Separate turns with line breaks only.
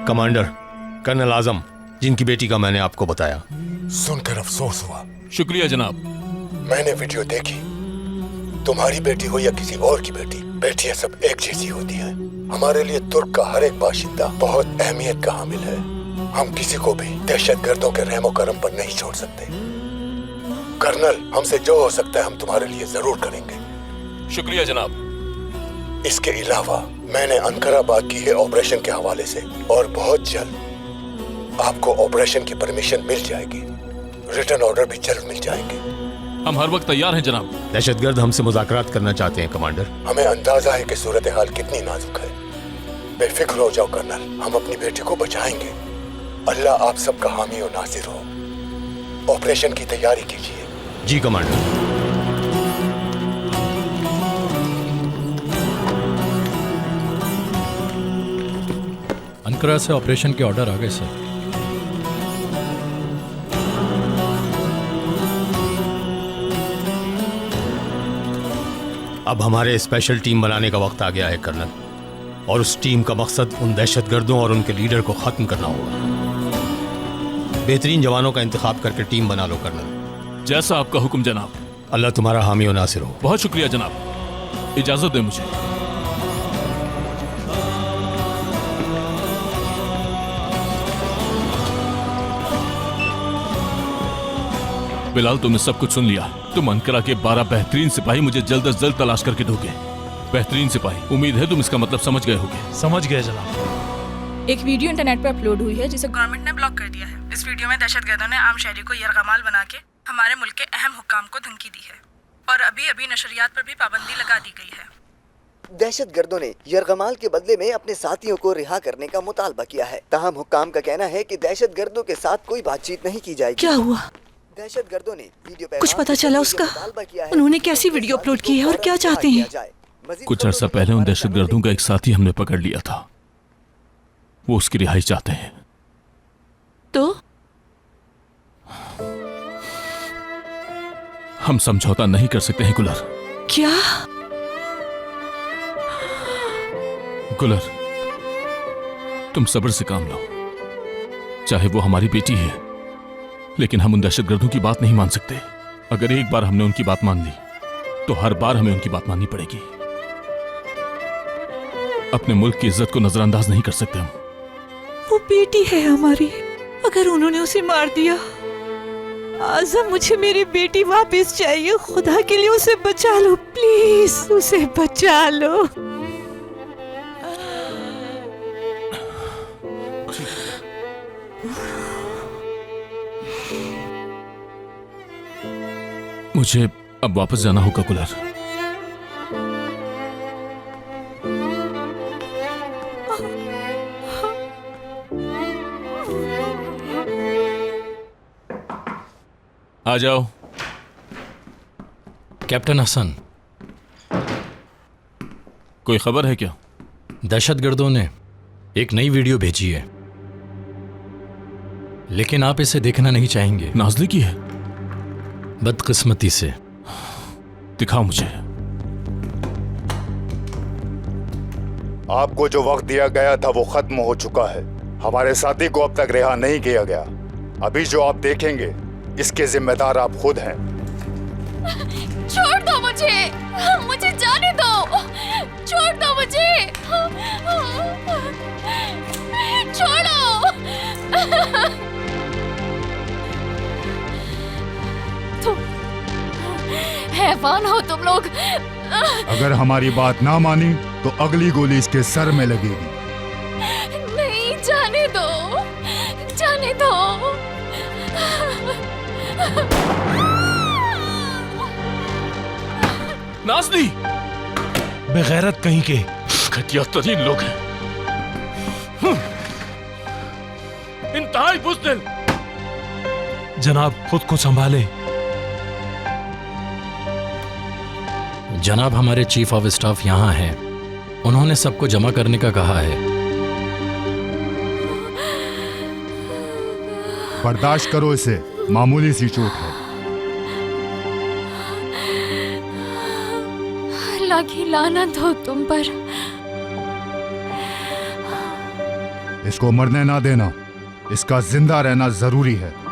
Commander, colonel आजम, जिनकी बेटी का मैंने आपको बताया।
सुनकर अफसोस हुआ।
शुक्रिया जनाब।
मैंने वीडियो देखी। तुम्हारी बेटी हो या किसी और की बेटी, बेटियां सब एक जैसी होती हैं। हमारे लिए तुर्क का हर एक बाशिंदा बहुत अहमियत का हामिल है। हम किसी को भी दहशतगर्दों के रहमो करम पर नहीं छोड़ सकते। कर्नल, हमसे जो हो सकता है हम तुम्हारे लिए जरूर करेंगे।
शुक्रिया जनाब।
इसके अलावा मैंने अंकारा बात की है ऑपरेशन के हवाले से, और बहुत जल्द आपको ऑपरेशन की परमिशन मिल जाएगी। रिटर्न ऑर्डर भी जल्द मिल जाएंगे।
हम हर वक्त तैयार हैं जनाब।
दहशतगर्द हमसे मुज़ाकरात करना चाहते हैं कमांडर।
हमें अंदाजा है कि सूरत हाल कितनी नाजुक है। बेफिक्र हो जाओ कर्नल, हम अपनी बेटी को बचाएंगे। अल्लाह आप सबका हामी और नासिर हो। ऑपरेशन की तैयारी कीजिए।
जी कमांडर।
अंकारा से ऑपरेशन के ऑर्डर आ गए सर।
अब हमारे स्पेशल टीम बनाने का वक्त आ गया है कर्नल, और उस टीम का मकसद उन दहशतगर्दों और उनके लीडर को खत्म करना होगा। बेहतरीन जवानों का इंतखाब करके टीम बना लो कर्नल।
जैसा आपका हुक्म जनाब।
अल्लाह तुम्हारा हामी और नासिर हो।
बहुत शुक्रिया जनाब। इजाजत दें मुझे। बिलाल, तुमने सब कुछ सुन लिया। तुम अंकारा के 12 बेहतरीन सिपाही मुझे जल्द से जल्द तलाश करके दोगे। बेहतरीन सिपाही, उम्मीद है तुम इसका मतलब समझ गए होगे।
समझ गए जनाब।
एक वीडियो इंटरनेट पर अपलोड हुई है जिसे गवर्नमेंट ने ब्लॉक कर दिया है। इस वीडियो में दहशतगर्दों ने आम शहरी को यरगमाल बना के हमारे मुल्क के अहम हुक्काम को धमकी दी है, और अभी अभी नशरियात पर भी पाबंदी लगा दी गई है।
दहशतगर्दों ने यरगमाल के बदले में अपने साथियों को रिहा करने का मुतालबा किया है। ताहम हुक्काम का कहना है कि दहशतगर्दों के साथ कोई बातचीत नहीं की जाएगी।
क्या हुआ?
दहशतगर्दों ने वीडियो
कुछ पता चला उसका? उन्होंने कैसी वीडियो अपलोड की है और क्या चाहते हैं?
कुछ अर्सा पहले उन दहशतगर्दों का एक साथी हमने पकड़ लिया था। वो उसकी रिहाई चाहते हैं।
तो
हम समझौता नहीं कर सकते हैं गुलर।
क्या?
गुलर, तुम सब्र से काम लो। चाहे वो हमारी बेटी है, लेकिन हम उन दहशतगर्दों की बात नहीं मान सकते। अगर एक बार हमने उनकी बात मान ली तो हर बार हमें उनकी बात माननी पड़ेगी। अपने मुल्क की इज्जत को नजरअंदाज नहीं कर सकते हम।
वो बेटी है हमारी, अगर उन्होंने उसे मार दिया। आजम, मुझे मेरी बेटी वापस चाहिए। खुदा के लिए उसे बचा लो, प्लीज उसे बचा लो।
मुझे अब वापस जाना होगा गुलर। आ जाओ।
कैप्टन हसन,
कोई खबर है क्या?
दहशतगर्दों ने एक नई वीडियो भेजी है, लेकिन आप इसे देखना नहीं चाहेंगे।
नाज़ली की है?
बदकिस्मती से।
दिखाओ मुझे।
आपको जो वक्त दिया गया था वो खत्म हो चुका है। हमारे साथी को अब तक रिहा नहीं किया गया। अभी जो आप देखेंगे इसके जिम्मेदार आप खुद हैं।
छोड़ दो मुझे, मुझे जाने दो। छोड़ दो मुझे, छोड़ो। तुम हैवान हो तुम लोग।
अगर हमारी बात ना मानी तो अगली गोली इसके सर में लगेगी।
नहीं, जाने दो, जाने दो।
नाज़ली!
बेगैरत कहीं के।
घटिया तरीन लोग हैं। इंतहाई बुज़दिल।
जनाब, खुद को संभाले। जनाब, हमारे चीफ ऑफ स्टाफ यहाँ हैं। उन्होंने सबको जमा करने का कहा है।
बर्दाश्त करो इसे, मामूली सी चोट है।
अल्लाह की लानत हो तुम पर।
इसको मरने ना देना। इसका जिंदा रहना जरूरी है।